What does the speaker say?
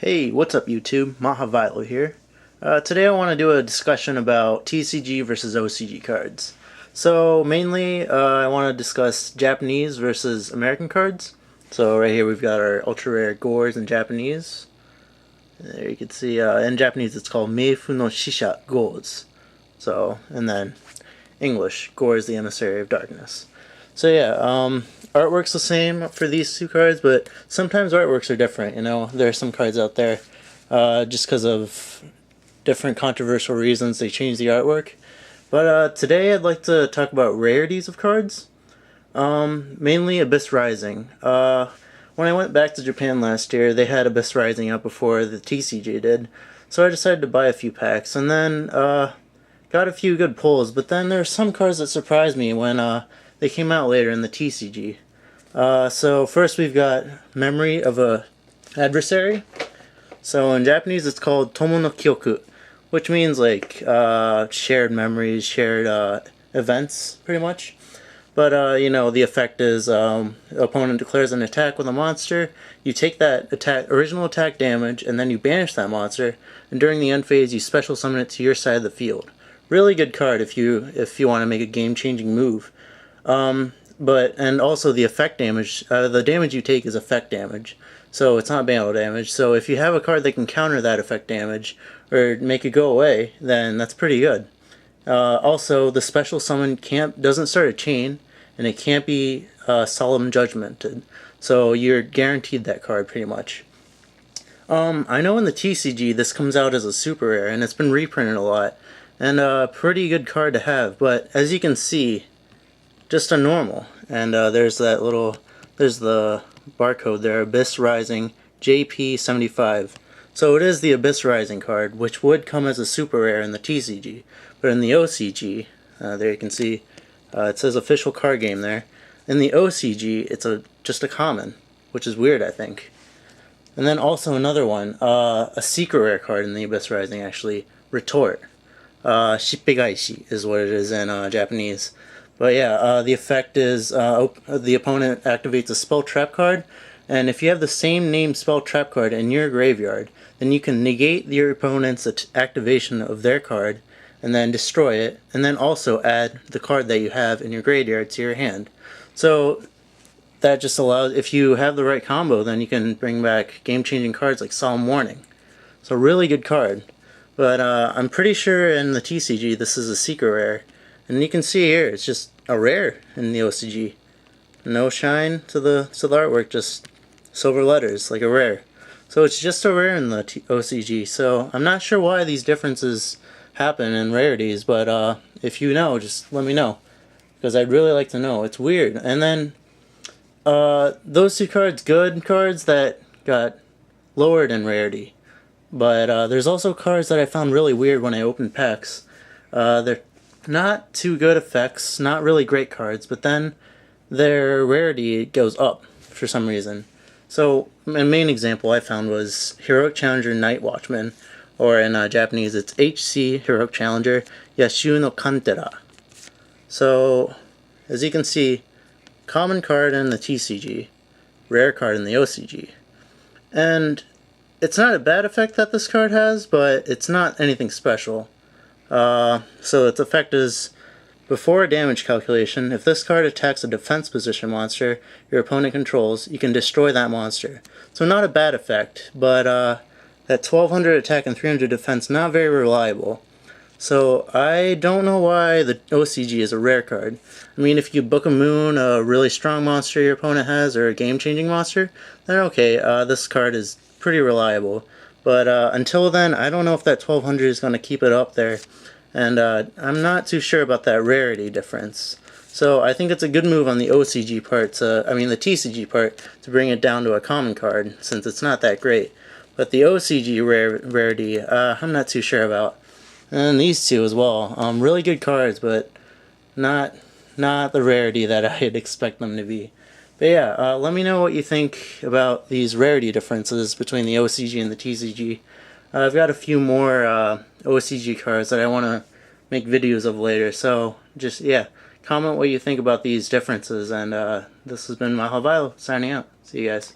Hey, what's up YouTube? Maha Vailo here. Today I want to do a discussion about TCG versus OCG cards. So mainly I want to discuss Japanese versus American cards. So right here we've got our ultra rare Gores in Japanese. There you can see in Japanese it's called Meifu no Shisha Gores. So, and then English, Gores the Emissary of Darkness. So yeah, artwork's the same for these two cards, but sometimes artworks are different, you know. There are some cards out there, just because of different controversial reasons, they change the artwork. But today I'd like to talk about rarities of cards, mainly Abyss Rising. When I went back to Japan last year, they had Abyss Rising out before the TCG did, so I decided to buy a few packs, and then got a few good pulls, but then there are some cards that surprised me when they came out later in the TCG. So first we've got Memory of a Adversary. So in Japanese it's called Tomo no Kyoku, which means like shared memories, shared events, pretty much. But you know, the effect is opponent declares an attack with a monster. You take that original attack damage, and then you banish that monster. And during the end phase, you special summon it to your side of the field. Really good card if you want to make a game-changing move. And also the effect damage, the damage you take is effect damage, so it's not battle damage. So if you have a card that can counter that effect damage, or make it go away, then that's pretty good. Also, the special summon doesn't start a chain, and it can't be solemn judgmented, so you're guaranteed that card pretty much. I know in the TCG this comes out as a super rare, and it's been reprinted a lot, and a pretty good card to have, but as you can see, just a normal. And there's the barcode there, Abyss Rising JP75. So it is the Abyss Rising card, which would come as a super rare in the TCG. But in the OCG, there you can see, it says official card game there. In the OCG, it's just a common, which is weird, I think. And then also another one, a secret rare card in the Abyss Rising, actually, Retort. Ship返しis what it is in Japanese. But yeah, the effect is the opponent activates a spell trap card, and if you have the same name spell trap card in your graveyard, then you can negate your opponent's activation of their card, and then destroy it, and then also add the card that you have in your graveyard to your hand. So that just allows, if you have the right combo, then you can bring back game-changing cards like Solemn Warning. So really good card. But I'm pretty sure in the TCG this is a secret rare. And you can see here, it's just a rare in the OCG. No shine to the artwork, just silver letters, like a rare. So it's just a rare in the OCG. So I'm not sure why these differences happen in rarities, but if you know, just let me know. Because I'd really like to know. It's weird. And then those two cards, good cards that got lowered in rarity. But there's also cards that I found really weird when I opened packs. They're not too good effects, not really great cards, but then their rarity goes up for some reason. So a main example I found was Heroic Challenger NightWatchman, or in Japanese it's HC Heroic Challenger Yashou no Kantera. So as you can see, common card in the TCG, rare card in the OCG. And it's not a bad effect that this card has, but it's not anything special. So its effect is, before a damage calculation, if this card attacks a defense position monster your opponent controls, you can destroy that monster. So not a bad effect, but that 1200 attack and 300 defense, not very reliable. So I don't know why the OCG is a rare card. I mean, if you book a moon, a really strong monster your opponent has, or a game-changing monster, then okay, this card is pretty reliable. But until then, I don't know if that 1200 is going to keep it up there. And I'm not too sure about that rarity difference. So I think it's a good move on the OCG part, the TCG part, to bring it down to a common card, since it's not that great. But the OCG rarity, I'm not too sure about. And these two as well. Really good cards, but not the rarity that I'd expect them to be. But yeah, let me know what you think about these rarity differences between the OCG and the TCG. I've got a few more OCG cards that I want to make videos of later, so just, yeah, comment what you think about these differences, and this has been Maha Vailo signing out. See you guys.